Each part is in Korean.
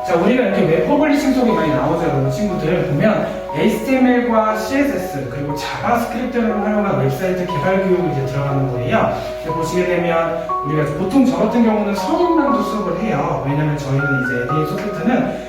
자, 우리가 이렇게 웹 퍼블리싱 속에 많이 나오죠, 여러분 친구들. 보면 HTML과 CSS 그리고 자바스크립트를 활용한 웹사이트 개발 교육이 이제 들어가는 거예요. 보시게 되면 우리가 보통 저 같은 경우는 성인만도 수업을 해요. 왜냐면 저희는 이제 에듀인 소프트는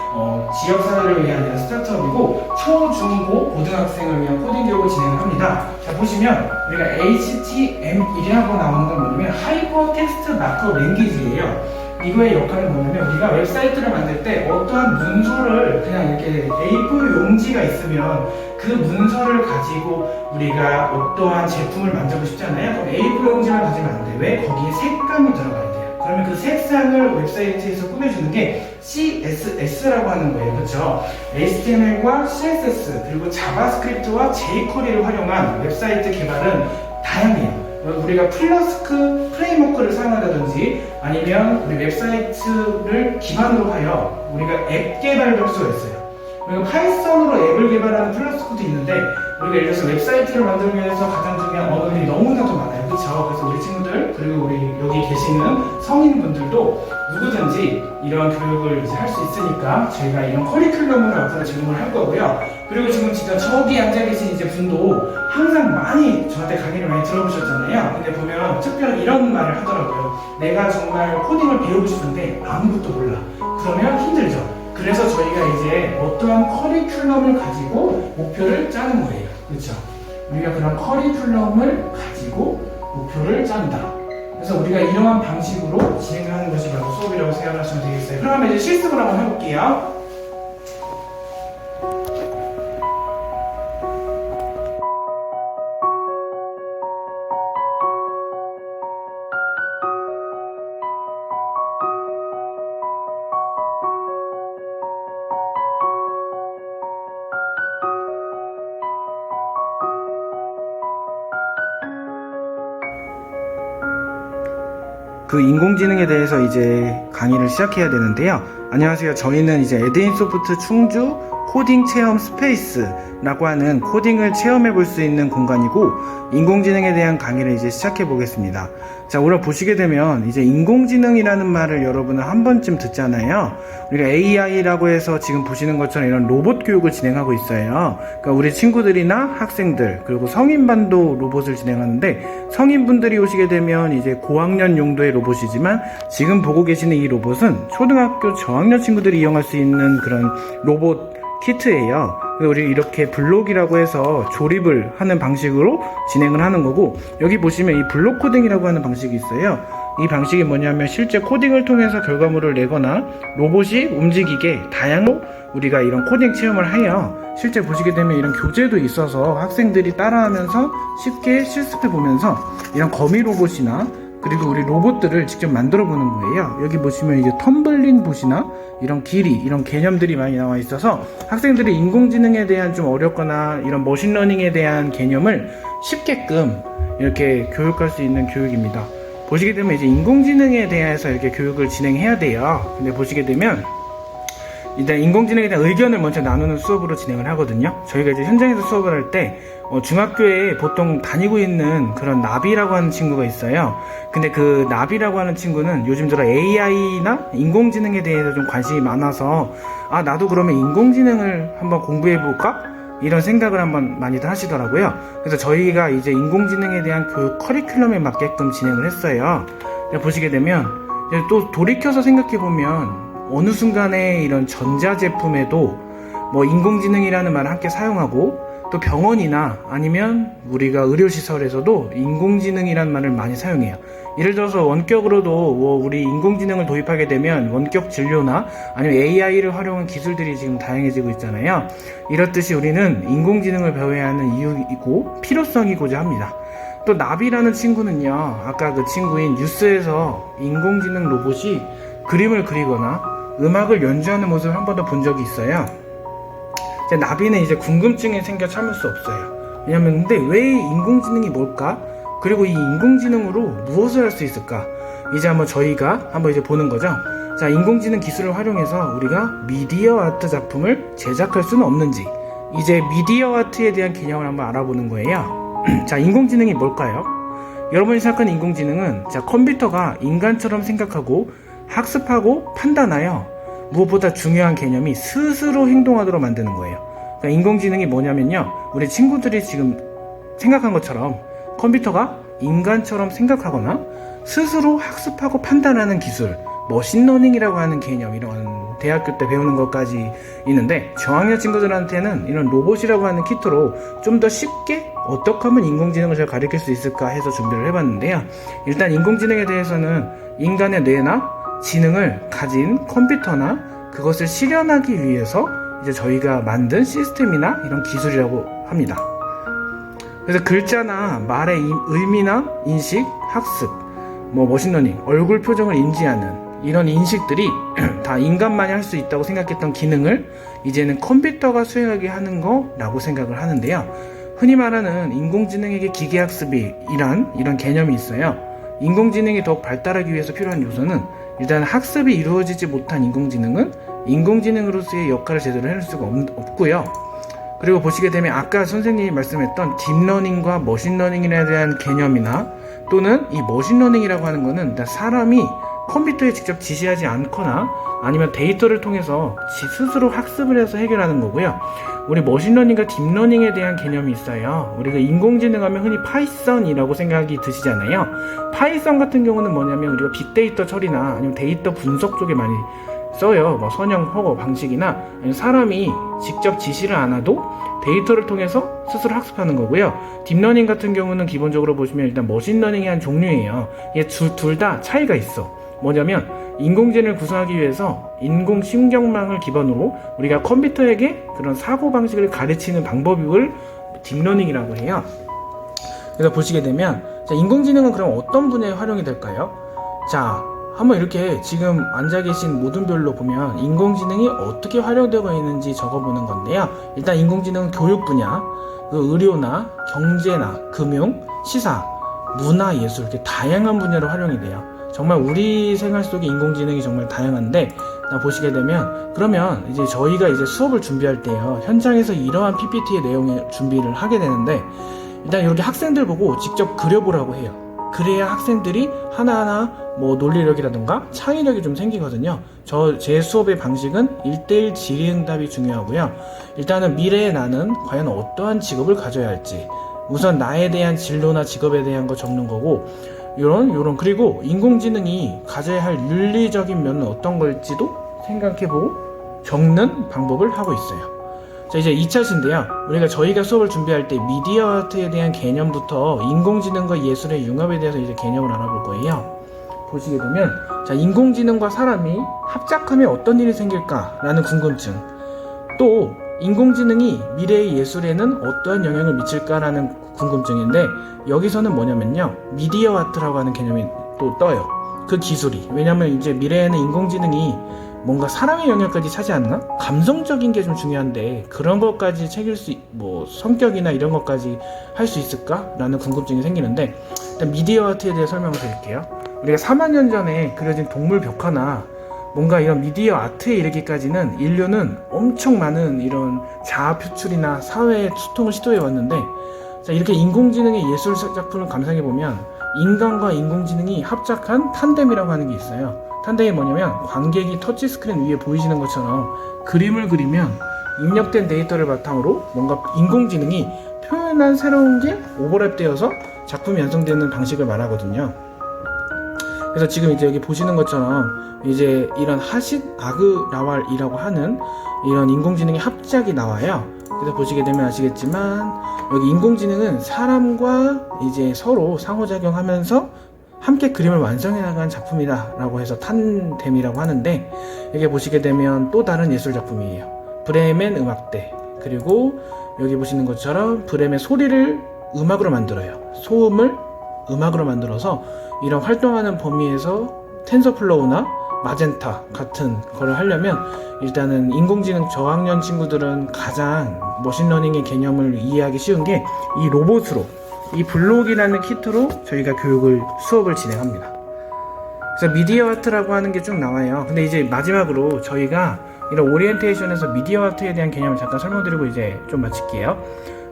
지역사회를 위한 이런 스타트업이고 초, 중, 고, 고등학생을 위한 코딩 교육을 진행을 합니다. 자, 보시면 우리가 HTML이라고 나오는 건 뭐냐면 하이퍼 텍스트 마크업 랭귀지예요. 이거의 역할은 뭐냐면 우리가 웹사이트를 만들 때 어떠한 문서를 그냥 이렇게 A4 용지가 있으면 그 문서를 가지고 우리가 어떠한 제품을 만들고 싶잖아요. 그럼 A4 용지만 가지면 안 돼. 왜? 거기에 색감이 들어가야 돼요. 그러면 그 색상을 웹사이트에서 꾸며주는 게 CSS라고 하는 거예요. 그렇죠? HTML과 CSS 그리고 자바스크립트와 jQuery를 활용한 웹사이트 개발은 다양해요. 우리가 플라스크 프레임워크를 사용한다든지 아니면 우리 웹사이트를 기반으로 하여 우리가 앱 개발 접수가 있어요. 그리고 파이썬으로 앱을 개발하는 플라스크도 있는데 우리가 예를 들어서 웹사이트를 만들기 위해서 가장 중요한 언어들이 너무나도 많아요. 그렇죠? 그래서 우리 친구들 그리고 우리 여기 계시는 성인분들도 누구든지 이런 교육을 이제 할 수 있으니까 저희가 이런 커리큘럼을 앞으로 제공을 할 거고요. 그리고 지금 진짜 저기 앉아 계신 이제 분도 항상 많이 저한테 강의를 많이 들어보셨잖아요. 근데 보면 특별히 이런 말을 하더라고요. 내가 정말 코딩을 배우고 싶은데 아무것도 몰라. 그러면 힘들죠. 그래서 저희가 이제 어떠한 커리큘럼을 가지고 목표를 짜는 거예요. 그렇죠? 우리가 그런 커리큘럼을 가지고 목표를 짠다. 그래서 우리가 이러한 방식으로 진행을 하는 것이 바로 수업이라고 생각하시면 되겠어요. 그러면 이제 실습을 한번 해볼게요. 그 인공지능에 대해서 이제 강의를 시작해야 되는데요. 안녕하세요. 저희는 이제 에듀인 소프트 충주 코딩 체험 스페이스라고 하는 코딩을 체험해 볼 수 있는 공간이고 인공지능에 대한 강의를 이제 시작해 보겠습니다. 자, 오늘 보시게 되면 이제 인공지능이라는 말을 여러분은 한 번쯤 듣잖아요. 우리가 AI라고 해서 지금 보시는 것처럼 이런 로봇 교육을 진행하고 있어요. 그러니까 우리 친구들이나 학생들 그리고 성인반도 로봇을 진행하는데 성인분들이 오시게 되면 이제 고학년 용도의 로봇이지만 지금 보고 계시는 이 로봇은 초등학교 저학년 친구들이 이용할 수 있는 그런 로봇 키트예요. 우리 이렇게 블록이라고 해서 조립을 하는 방식으로 진행을 하는 거고 여기 보시면 이 블록 코딩이라고 하는 방식이 있어요. 이 방식이 뭐냐면 실제 코딩을 통해서 결과물을 내거나 로봇이 움직이게 다양한 우리가 이런 코딩 체험을 해요. 실제 보시게 되면 이런 교재도 있어서 학생들이 따라하면서 쉽게 실습해 보면서 이런 거미 로봇이나 그리고 우리 로봇들을 직접 만들어 보는 거예요. 여기 보시면 이제 텀블링 봇이나 이런 길이, 이런 개념들이 많이 나와 있어서 학생들이 인공지능에 대한 좀 어렵거나 이런 머신러닝에 대한 개념을 쉽게끔 이렇게 교육할 수 있는 교육입니다. 보시게 되면 이제 인공지능에 대해서 이렇게 교육을 진행해야 돼요. 근데 보시게 되면 일단 인공지능에 대한 의견을 먼저 나누는 수업으로 진행을 하거든요. 저희가 이제 현장에서 수업을 할 때 중학교에 보통 다니고 있는 그런 나비라고 하는 친구가 있어요. 근데 그 나비라고 하는 친구는 요즘 들어 AI나 인공지능에 대해서 좀 관심이 많아서 아, 나도 그러면 인공지능을 한번 공부해볼까? 이런 생각을 한번 많이들 하시더라고요. 그래서 저희가 이제 인공지능에 대한 교육 커리큘럼에 맞게끔 진행을 했어요. 보시게 되면 또 돌이켜서 생각해보면 어느 순간에 이런 전자제품에도 뭐 인공지능이라는 말을 함께 사용하고 또 병원이나 아니면 우리가 의료시설에서도 인공지능이라는 말을 많이 사용해요. 예를 들어서 원격으로도 우리 인공지능을 도입하게 되면 원격 진료나 아니면 AI를 활용한 기술들이 지금 다양해지고 있잖아요. 이렇듯이 우리는 인공지능을 배워야 하는 이유이고 필요성이고자 합니다. 또 나비라는 친구는요, 아까 그 친구인 뉴스에서 인공지능 로봇이 그림을 그리거나 음악을 연주하는 모습을 한 번도 본 적이 있어요. 나비는 이제 궁금증이 생겨 참을 수 없어요. 왜냐면 근데 왜 인공지능이 뭘까? 그리고 이 인공지능으로 무엇을 할 수 있을까? 이제 한번 저희가 한번 이제 보는 거죠. 자, 인공지능 기술을 활용해서 우리가 미디어 아트 작품을 제작할 수는 없는지 이제 미디어 아트에 대한 개념을 한번 알아보는 거예요. 자, 인공지능이 뭘까요? 여러분이 생각하는 인공지능은 자, 컴퓨터가 인간처럼 생각하고 학습하고 판단하여 무엇보다 중요한 개념이 스스로 행동하도록 만드는 거예요. 그러니까 인공지능이 뭐냐면요, 우리 친구들이 지금 생각한 것처럼 컴퓨터가 인간처럼 생각하거나 스스로 학습하고 판단하는 기술, 머신러닝이라고 하는 개념, 이런 대학교 때 배우는 것까지 있는데, 저학년 친구들한테는 이런 로봇이라고 하는 키트로 좀 더 쉽게 어떻게 하면 인공지능을 잘 가르칠 수 있을까 해서 준비를 해봤는데요. 일단 인공지능에 대해서는 인간의 뇌나 지능을 가진 컴퓨터나 그것을 실현하기 위해서 이제 저희가 만든 시스템이나 이런 기술이라고 합니다. 그래서 글자나 말의 의미나 인식, 학습, 머신러닝, 얼굴 표정을 인지하는 이런 인식들이 다 인간만이 할 수 있다고 생각했던 기능을 이제는 컴퓨터가 수행하게 하는 거라고 생각을 하는데요. 흔히 말하는 인공지능에게 기계학습이란 이런 개념이 있어요. 인공지능이 더욱 발달하기 위해서 필요한 요소는, 일단 학습이 이루어지지 못한 인공지능은 인공지능으로서의 역할을 제대로 해낼 수가 없고요. 그리고 보시게 되면 아까 선생님이 말씀했던 딥러닝과 머신러닝에 대한 개념이나, 또는 이 머신러닝이라고 하는 거는 사람이 컴퓨터에 직접 지시하지 않거나 아니면 데이터를 통해서 스스로 학습을 해서 해결하는 거고요. 우리 머신러닝과 딥러닝에 대한 개념이 있어요. 우리가 인공지능 하면 흔히 파이썬이라고 생각이 드시잖아요. 파이썬 같은 경우는 뭐냐면 우리가 빅데이터 처리나 아니면 데이터 분석 쪽에 많이 써요. 선형 허거 방식이나 아니면 사람이 직접 지시를 안 해도 데이터를 통해서 스스로 학습하는 거고요. 딥러닝 같은 경우는 기본적으로 보시면 일단 머신러닝의 한 종류예요. 이게 둘 다 차이가 있어. 뭐냐면 인공지능을 구성하기 위해서 인공신경망을 기반으로 우리가 컴퓨터에게 그런 사고방식을 가르치는 방법을 딥러닝이라고 해요. 그래서 보시게 되면, 자, 인공지능은 그럼 어떤 분야에 활용이 될까요? 자, 한번 이렇게 지금 앉아 계신 모든 별로 보면 인공지능이 어떻게 활용되고 있는지 적어보는 건데요. 일단 인공지능은 교육 분야, 의료나 경제나 금융, 시사, 문화, 예술, 이렇게 다양한 분야로 활용이 돼요. 정말 우리 생활 속에 인공지능이 정말 다양한데, 보시게 되면, 그러면 이제 저희가 이제 수업을 준비할 때요, 현장에서 이러한 PPT의 내용을 준비를 하게 되는데, 일단 이렇게 학생들 보고 직접 그려보라고 해요. 그래야 학생들이 하나하나 논리력이라든가 창의력이 좀 생기거든요. 제 수업의 방식은 1:1 질의응답이 중요하고요. 일단은 미래의 나는 과연 어떠한 직업을 가져야 할지, 우선 나에 대한 진로나 직업에 대한 거 적는 거고, 그리고 인공지능이 가져야 할 윤리적인 면은 어떤 걸지도 생각해보고 적는 방법을 하고 있어요. 자, 이제 2차시인데요. 저희가 수업을 준비할 때 미디어 아트에 대한 개념부터 인공지능과 예술의 융합에 대해서 이제 개념을 알아볼 거예요. 보시게 되면, 자, 인공지능과 사람이 합작하면 어떤 일이 생길까라는 궁금증, 또 인공지능이 미래의 예술에는 어떠한 영향을 미칠까라는 궁금증인데, 여기서는 뭐냐면요, 미디어 아트라고 하는 개념이 또 떠요. 그 기술이. 왜냐면 이제 미래에는 인공지능이 뭔가 사람의 영역까지 차지 않나? 감성적인 게 좀 중요한데 그런 것까지 챙길 수, 성격이나 이런 것까지 할 수 있을까? 라는 궁금증이 생기는데, 일단 미디어 아트에 대해 설명을 드릴게요. 우리가 4만 년 전에 그려진 동물 벽화나 뭔가 이런 미디어 아트에 이르기까지는 인류는 엄청 많은 이런 자아 표출이나 사회의 소통을 시도해 왔는데, 자, 이렇게 인공지능의 예술 작품을 감상해 보면 인간과 인공지능이 합작한 탄뎀이라고 하는 게 있어요. 탄뎀이 뭐냐면 관객이 터치스크린 위에 보이시는 것처럼 그림을 그리면 입력된 데이터를 바탕으로 뭔가 인공지능이 표현한 새로운 게 오버랩되어서 작품이 완성되는 방식을 말하거든요. 그래서 지금 이제 여기 보시는 것처럼 이제 이런 하싯 아그라왈이라고 하는 이런 인공지능의 합작이 나와요. 그래서 보시게 되면 아시겠지만 여기 인공지능은 사람과 이제 서로 상호작용하면서 함께 그림을 완성해 나간 작품이다 라고 해서 탄뎀이라고 하는데, 여기 보시게 되면 또 다른 예술 작품이에요. 브레멘 음악대, 그리고 여기 보시는 것처럼 브레멘 소리를 음악으로 만들어요. 소음을 음악으로 만들어서 이런 활동하는 범위에서 텐서플로우나 마젠타 같은 거를 하려면 일단은 인공지능 저학년 친구들은 가장 머신러닝의 개념을 이해하기 쉬운 게 이 로봇으로, 이 블록이라는 키트로 저희가 수업을 진행합니다. 그래서 미디어 아트라고 하는 게 쭉 나와요. 근데 이제 마지막으로 저희가 이런 오리엔테이션에서 미디어 아트에 대한 개념을 잠깐 설명드리고 이제 좀 마칠게요.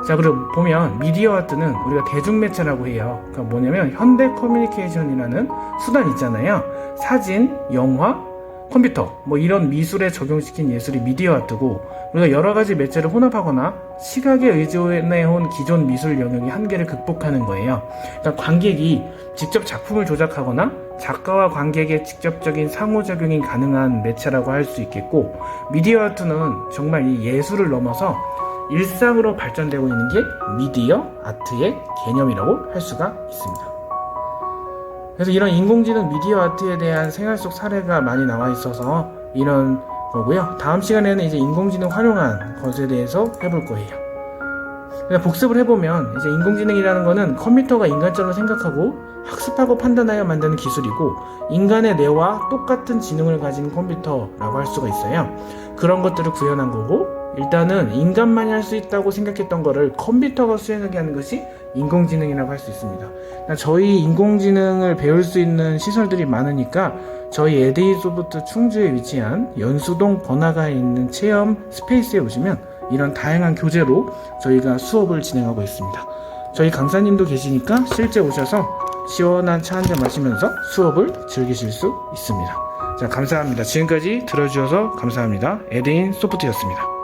자, 그리고 보면 미디어 아트는 우리가 대중매체라고 해요. 그러니까 뭐냐면 현대 커뮤니케이션이라는 수단 있잖아요. 사진, 영화, 컴퓨터 뭐 이런 미술에 적용시킨 예술이 미디어 아트고, 우리가 여러 가지 매체를 혼합하거나 시각에 의존해온 기존 미술 영역의 한계를 극복하는 거예요. 그러니까 관객이 직접 작품을 조작하거나 작가와 관객의 직접적인 상호작용이 가능한 매체라고 할 수 있겠고, 미디어 아트는 정말 이 예술을 넘어서 일상으로 발전되고 있는 게 미디어 아트의 개념이라고 할 수가 있습니다. 그래서 이런 인공지능 미디어 아트에 대한 생활 속 사례가 많이 나와 있어서 이런 거고요. 다음 시간에는 이제 인공지능 활용한 것에 대해서 해볼 거예요. 그냥 복습을 해보면 이제 인공지능이라는 거는 컴퓨터가 인간처럼 생각하고 학습하고 판단하여 만드는 기술이고, 인간의 뇌와 똑같은 지능을 가진 컴퓨터라고 할 수가 있어요. 그런 것들을 구현한 거고, 일단은 인간만이 할 수 있다고 생각했던 거를 컴퓨터가 수행하게 하는 것이 인공지능이라고 할 수 있습니다. 저희 인공지능을 배울 수 있는 시설들이 많으니까 저희 에데이 소프트 충주에 위치한 연수동 번화가에 있는 체험 스페이스에 오시면 이런 다양한 교재로 저희가 수업을 진행하고 있습니다. 저희 강사님도 계시니까 실제 오셔서 시원한 차 한잔 마시면서 수업을 즐기실 수 있습니다. 자, 감사합니다. 지금까지 들어주셔서 감사합니다. 에데인 소프트였습니다.